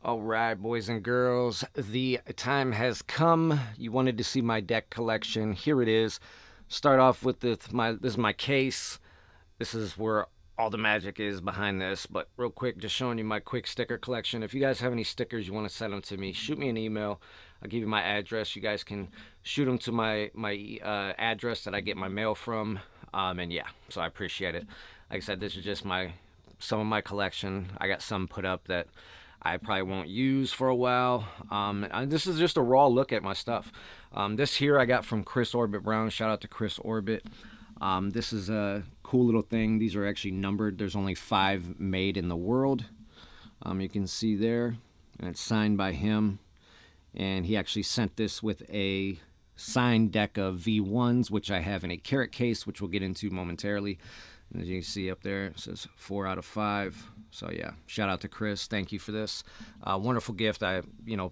All right, boys and girls, the time has come. You wanted to see my deck collection. Here it is. Start off with this is my case. This is where all the magic is behind this. But real quick, just showing you my quick sticker collection. If you guys have any stickers you want to send them to me, shoot me an email. I'll give you my address. You guys can shoot them to my address that I get my mail from. And yeah, so I appreciate it. Like I said, this is just some of my collection. I got some put up that I probably won't use for a while. This is just a raw look at my stuff. This here I got from Chris Orbit Brown. Shout out to Chris Orbit. This is a cool little thing. These are actually numbered. There's only 5 made in the world. You can see there, and it's signed by him. And he actually sent this with a signed deck of V1s, which I have in a carrot case, which we'll get into momentarily. And as you can see up there, it says 4 out of 5. So yeah, shout out to Chris. Thank you for this wonderful gift. I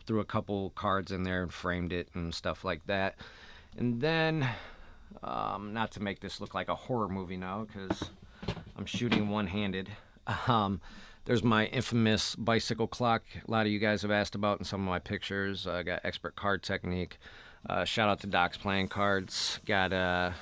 threw a couple cards in there and framed it and stuff like that. And then, not to make this look like a horror movie now, because I'm shooting one-handed. There's my infamous bicycle clock. A lot of you guys have asked about in some of my pictures. I got expert card technique. Shout out to Doc's Playing Cards. Got a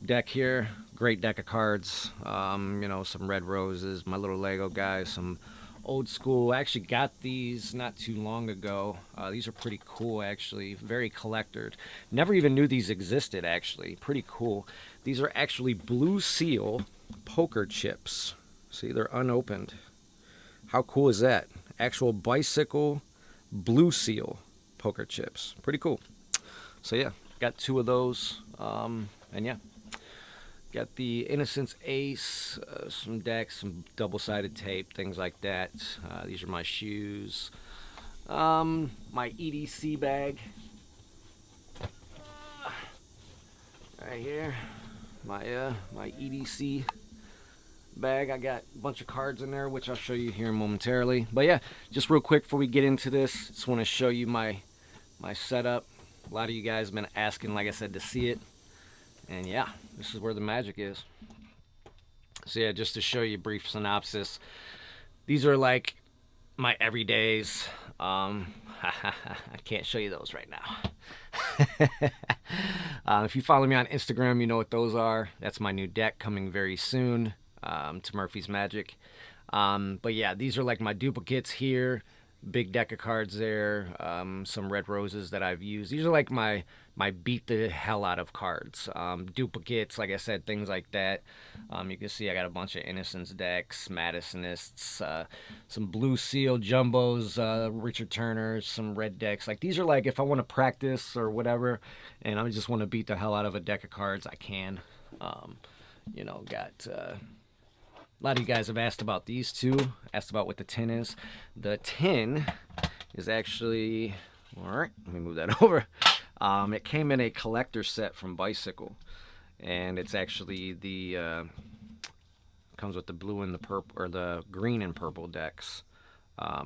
deck here. Great deck of cards. Some red roses, my little Lego guys, some old school. I actually got these not too long ago. These are pretty cool, actually. Very collectored. Never even knew these existed, actually. Pretty cool. These are actually Blue Seal poker chips. See, they're unopened. How cool is that? Actual bicycle Blue Seal poker chips. Pretty cool. So yeah, got 2 of those. And yeah. Got the Innocence Ace, some decks, some double-sided tape, things like that. These are my shoes. My EDC bag. Right here. My EDC bag. I got a bunch of cards in there, which I'll show you here momentarily. But yeah, just real quick before we get into this, just want to show you my setup. A lot of you guys have been asking, like I said, to see it. And yeah, this is where the magic is. So yeah, just to show you a brief synopsis. These are like my everydays. I can't show you those right now. If you follow me on Instagram, you know what those are. That's my new deck coming very soon to Murphy's Magic. But yeah, these are like my duplicates here. Big deck of cards there. Some red roses that I've used. These are like my beat the hell out of cards. Duplicates, like I said, things like that. You can see I got a bunch of Innocence decks, Madisonists, some Blue Seal jumbos, Richard Turners, some red decks. Like these are like if I want to practice or whatever, and I just want to beat the hell out of a deck of cards, I can. Got a lot of you guys have asked about these 2. Asked about what the tin is. The tin is actually, all right, let me move that over. It came in a collector set from Bicycle, and it's actually comes with the blue and the purple, or the green and purple decks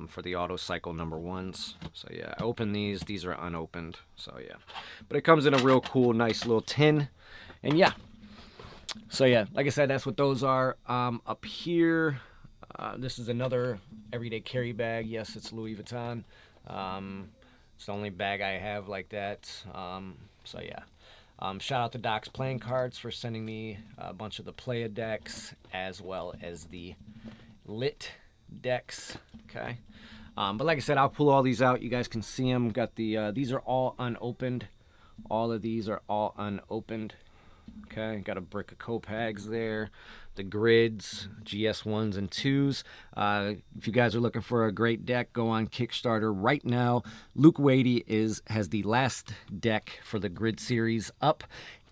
for the auto cycle number 1s. So yeah, I opened these. These are unopened. So yeah, but it comes in a real cool, nice little tin, and yeah. So yeah, like I said, that's what those are. Up here, this is another everyday carry bag. Yes, it's Louis Vuitton. It's the only bag I have like that. So yeah. Shout out to Doc's Playing Cards for sending me a bunch of the Playa decks as well as the Lit decks. Okay. But like I said, I'll pull all these out. You guys can see them. Got the these are all unopened. All of these are all unopened. Okay, got a brick of Copags there, the grids, GS1s and 2s. If you guys are looking for a great deck, go on Kickstarter right now. Luke Wadey has the last deck for the grid series up,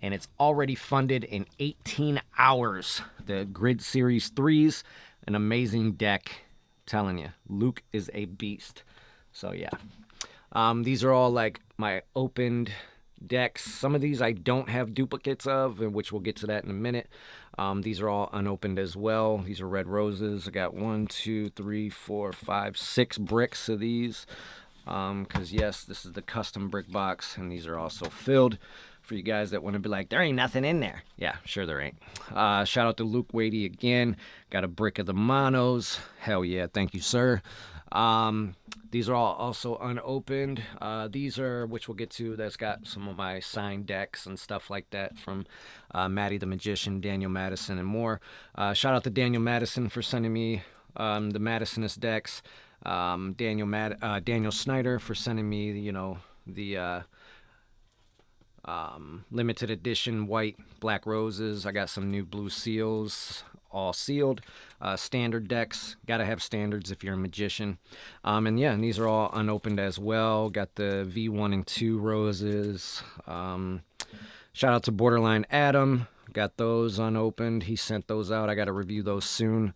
and it's already funded in 18 hours. The grid series 3s, an amazing deck. I'm telling you, Luke is a beast. So yeah, these are all like my opened decks. Some of these I don't have duplicates of, which we'll get to that in a minute. These are all unopened as well. These are red roses. I got 1, 2, 3, 4, 5, 6 bricks of these. Because yes, this is the custom brick box, and these are also filled For you guys that want to be like, there ain't nothing in there. Yeah, sure there ain't. Shout out to Luke Wadey again. Got a brick of the monos. Hell yeah, thank you, sir. These are all also unopened. These are, which we'll get to, that's got some of my signed decks and stuff like that from Matty the Magician, Daniel Madison, and more. Shout out to Daniel Madison for sending me the Madisonist decks. Daniel Snyder for sending me, you know, the limited edition white black roses. I got some new blue seals, all sealed. Standard decks, gotta have standards if you're a magician. And yeah, and these are all unopened as well. Got the V1 and 2 roses. Shout out to Borderline Adam. Got those unopened. He sent those out. I got to review those soon.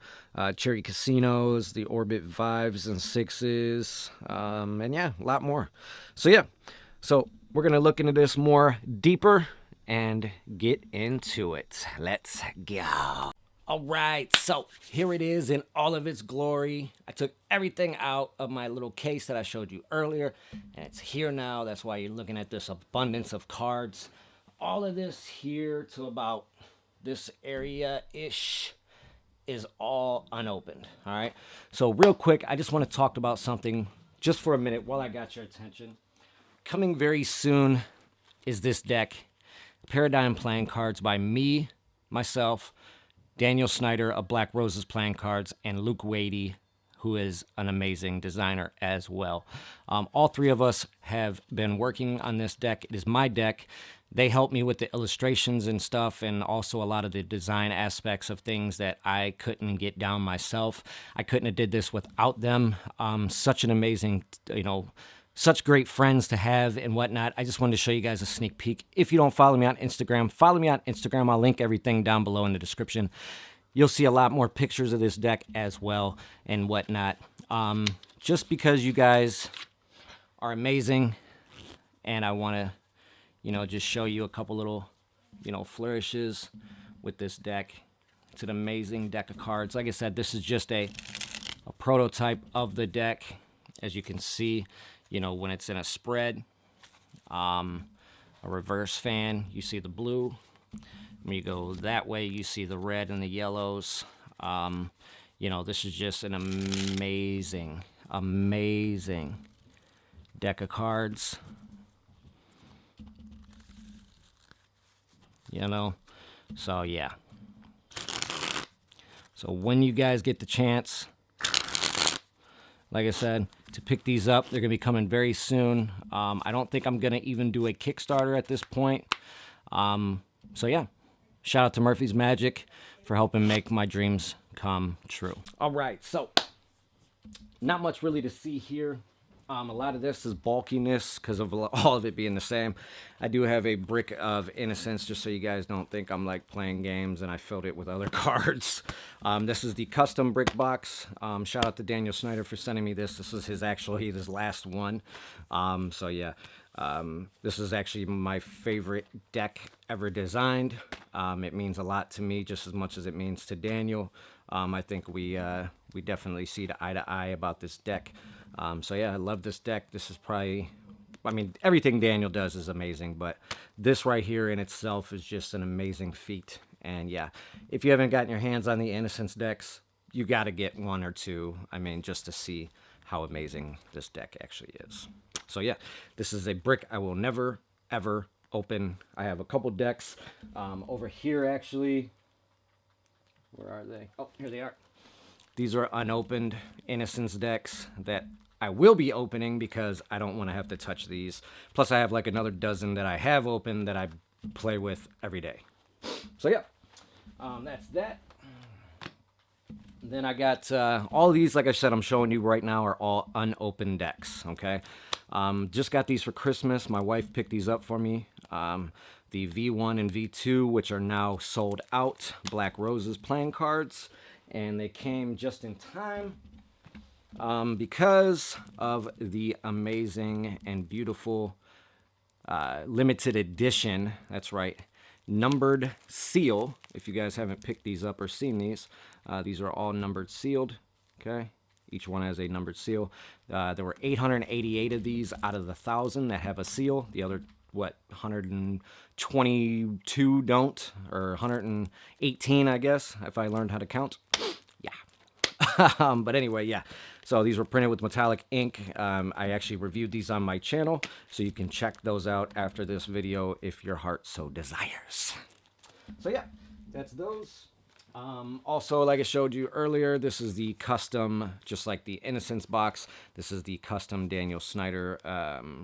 Cherry Casinos, the Orbit 5s and 6s. And yeah, a lot more. So yeah, so we're going to look into this more deeper and get into it. Let's go. All right, so here it is in all of its glory. I took everything out of my little case that I showed you earlier, and it's here now. That's why you're looking at this abundance of cards. All of this here to about this area-ish is all unopened, all right? So real quick, I just want to talk about something just for a minute while I got your attention. Coming very soon is this deck, Paradigm playing cards by me, myself, Daniel Snyder of Black Roses playing cards, and Luke Wadey, who is an amazing designer as well. All three of us have been working on this deck. It is my deck. They helped me with the illustrations and stuff, and also a lot of the design aspects of things that I couldn't get down myself. I couldn't have did this without them. Such an amazing, you know, such great friends to have and whatnot. I just wanted to show you guys a sneak peek. If you don't follow me on Instagram, follow me on Instagram. I'll link everything down below in the description. You'll see a lot more pictures of this deck as well and whatnot. Just because you guys are amazing, and I want to, you know, just show you a couple little, you know, flourishes with this deck. It's an amazing deck of cards. Like I said, this is just a prototype of the deck. As you can see, you know, when it's in a spread, a reverse fan, you see the blue. When you go that way, you see the red and the yellows. You know, this is just an amazing, amazing deck of cards. You know, so yeah. So when you guys get the chance, like I said, to pick these up, they're going to be coming very soon. I don't think I'm going to even do a Kickstarter at this point. So yeah, shout out to Murphy's Magic for helping make my dreams come true. All right, so not much really to see here. A lot of this is bulkiness because of all of it being the same. I do have a brick of Innocence, just so you guys don't think I'm like playing games and I filled it with other cards. This is the custom brick box. Shout out to Daniel Snyder for sending me this. This is his last one. So yeah, this is actually my favorite deck ever designed. It means a lot to me, just as much as it means to Daniel. I think we definitely see eye to eye about this deck. So yeah, I love this deck. This is probably, I mean, everything Daniel does is amazing, but this right here in itself is just an amazing feat. And yeah, if you haven't gotten your hands on the Innocence decks, you got to get one or two. I mean, just to see how amazing this deck actually is. So yeah, this is a brick I will never, ever open. I have a couple decks over here, actually. Where are they? Oh, here they are. These are unopened Innocence decks that I will be opening because I don't want to have to touch these. Plus, I have like another dozen that I have opened that I play with every day. So yeah, that's that. Then I got all of these, like I said, I'm showing you right now are all unopened decks, okay? Just got these for Christmas. My wife picked these up for me. The V1 and V2, which are now sold out, Black Roses playing cards. And they came just in time because of the amazing and beautiful limited edition, that's right, numbered seal. If you guys haven't picked these up or seen these are all numbered sealed, okay? Each one has a numbered seal. There were 888 of these out of the 1,000 that have a seal. The other what, 122 don't, or 118, I guess, if I learned how to count. Yeah. But anyway, yeah. So these were printed with metallic ink. I actually reviewed these on my channel, so you can check those out after this video if your heart so desires. So yeah, that's those. Also, like I showed you earlier, this is the custom, just like the Innocence box, this is the custom Daniel Snyder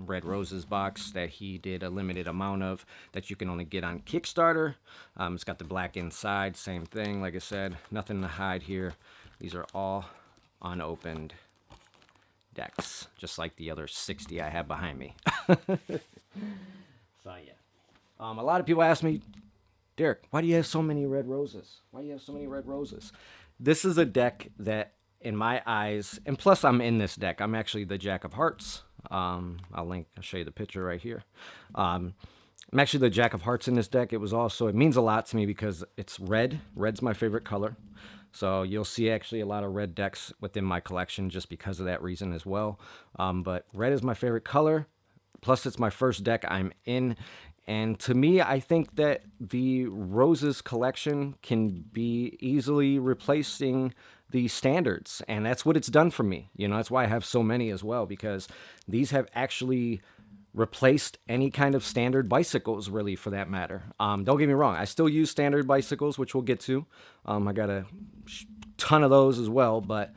Red Roses box that he did a limited amount of that you can only get on Kickstarter. It's got the black inside, same thing, like I said, nothing to hide here. These are all unopened decks, just like the other 60 I have behind me. So yeah. A lot of people ask me, Derek, why do you have so many red roses? Why do you have so many red roses? This is a deck that, in my eyes, and plus I'm in this deck. I'm actually the Jack of Hearts. I'll show you the picture right here. I'm actually the Jack of Hearts in this deck. It means a lot to me because it's red. Red's my favorite color. So you'll see actually a lot of red decks within my collection just because of that reason as well. But red is my favorite color. Plus it's my first deck I'm in. And to me, I think that the Roses collection can be easily replacing the standards. And that's what it's done for me. You know, that's why I have so many as well, because these have actually replaced any kind of standard bicycles, really, for that matter. Don't get me wrong. I still use standard bicycles, which we'll get to. I got a ton of those as well. But,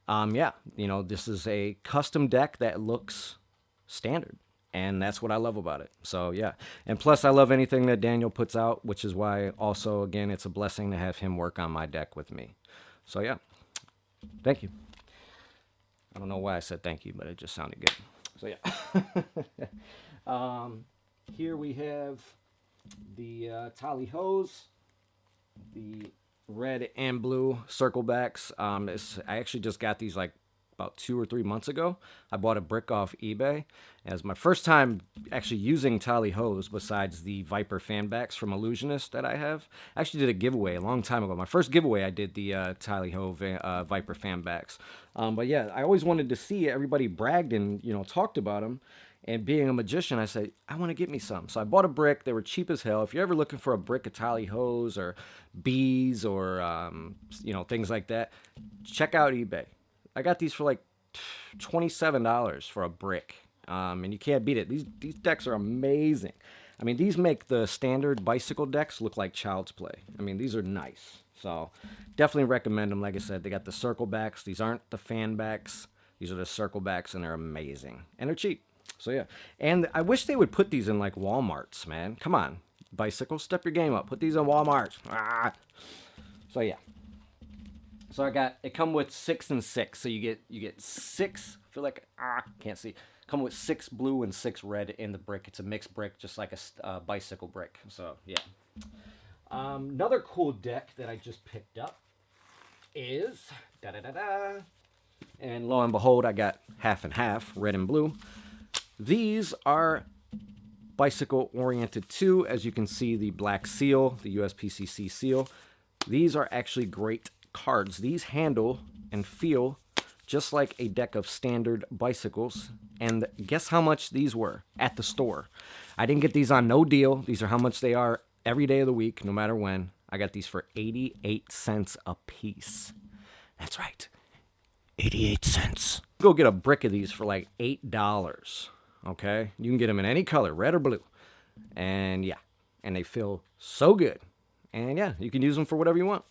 yeah, you know, this is a custom deck that looks standard. And that's what I love about it. So, yeah. And plus, I love anything that Daniel puts out, which is why also, again, it's a blessing to have him work on my deck with me. So, yeah. Thank you. I don't know why I said thank you, but it just sounded good. So, yeah. Here we have the Tally Hose, the red and blue circle backs. I actually just got these like about 2 or 3 months ago. I bought a brick off eBay as my first time actually using Tally Hose besides the Viper fan backs from Illusionist that I have. I actually did a giveaway a long time ago. My first giveaway I did the Tally Ho Viper fan backs. But yeah, I always wanted to see, everybody bragged and, you know, talked about them. And being a magician, I said, I want to get me some. So I bought a brick. They were cheap as hell. If you're ever looking for a brick of Tally Hose or bees or, you know, things like that, check out eBay. I got these for like $27 for a brick, and you can't beat it. These decks are amazing. I mean, these make the standard bicycle decks look like child's play. I mean, these are nice. So definitely recommend them. Like I said, they got the circle backs. These aren't the fan backs. These are the circle backs, and they're amazing. And they're cheap. So yeah. And I wish they would put these in like Walmarts, man. Come on, bicycle, step your game up. Put these in Walmart. Ah. So yeah. So it come with 6 and 6. So you get 6. I feel like can't see. Come with 6 blue and 6 red in the brick. It's a mixed brick, just like a bicycle brick. So yeah. Another cool deck that I just picked up is and lo and behold, I got half and half, red and blue. These are bicycle oriented too. As you can see, the black seal, the USPCC seal. These are actually great cards. These handle and feel just like a deck of standard bicycles. And guess how much these were at the store? I didn't get these on no deal. These are how much they are every day of the week, no matter when. I got these for 88 cents a piece. That's right. 88 cents. Go get a brick of these for like $8. Okay? You can get them in any color, red or blue. And yeah, and they feel so good. And yeah, you can use them for whatever you want.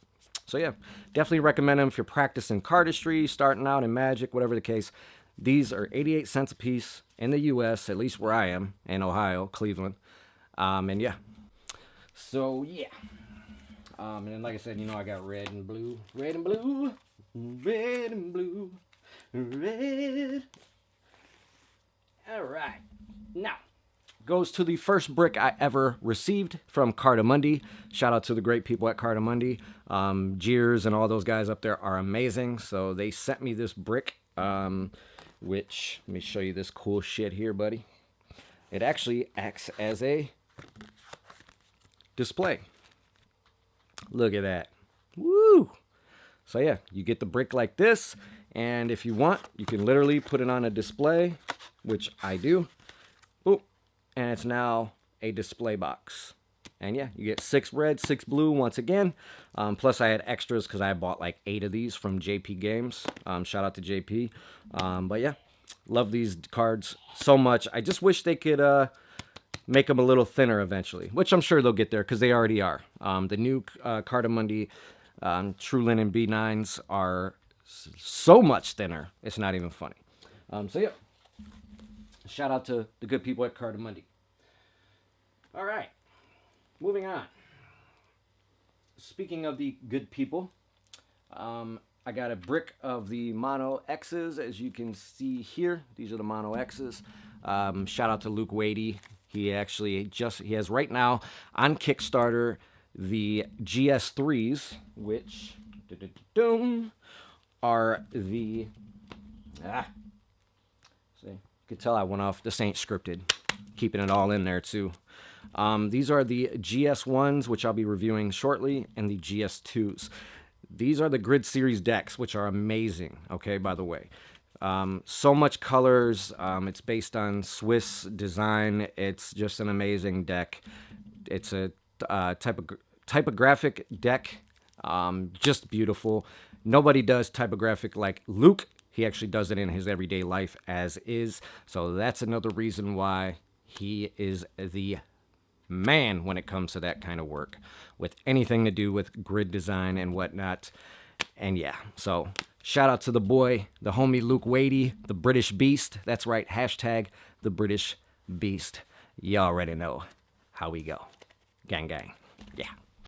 So yeah, definitely recommend them if you're practicing cardistry, starting out in Magic, whatever the case. These are 88 cents a piece in the U.S., at least where I am, in Ohio, Cleveland. And yeah. So yeah. And then like I said, you know I got red and blue, red and blue, red and blue, red. All right. Now, goes to the first brick I ever received from Carta Mundy. Shout out to the great people at Carta Mundy. Jeers and all those guys up there are amazing. So they sent me this brick, which, let me show you this cool shit here, buddy. It actually acts as a display. Look at that. Woo! So yeah, you get the brick like this. And if you want, you can literally put it on a display, which I do. Boop. and it's now a display box. And yeah, you get 6 red, 6 blue once again. Plus I had extras because I bought like 8 of these from JP Games. Shout out to JP. But yeah, love these cards so much. I just wish they could make them a little thinner eventually, which I'm sure they'll get there because they already are. The new Carta Mundy True Linen B9s are so much thinner. It's not even funny. So yeah, shout out to the good people at Carta Mundy. All right, moving on. Speaking of the good people, I got a brick of the Mono X's, as you can see here. These are the Mono X's. Shout out to Luke Wadey. He has right now on Kickstarter the GS3s, which are the see, you can tell I went off. This ain't scripted, keeping it all in there too. These are the GS1s, which I'll be reviewing shortly, and the GS2s. These are the Grid Series decks, which are amazing, okay, by the way. So much colors. It's based on Swiss design. It's just an amazing deck. It's a typographic deck. Just beautiful. Nobody does typographic like Luke. He actually does it in his everyday life as is. So that's another reason why he is the man when it comes to that kind of work with anything to do with grid design and whatnot. And yeah, so shout out to the boy, the homie Luke Wadey, the British Beast. That's right, hashtag the British Beast. You already know how we go. Gang, gang.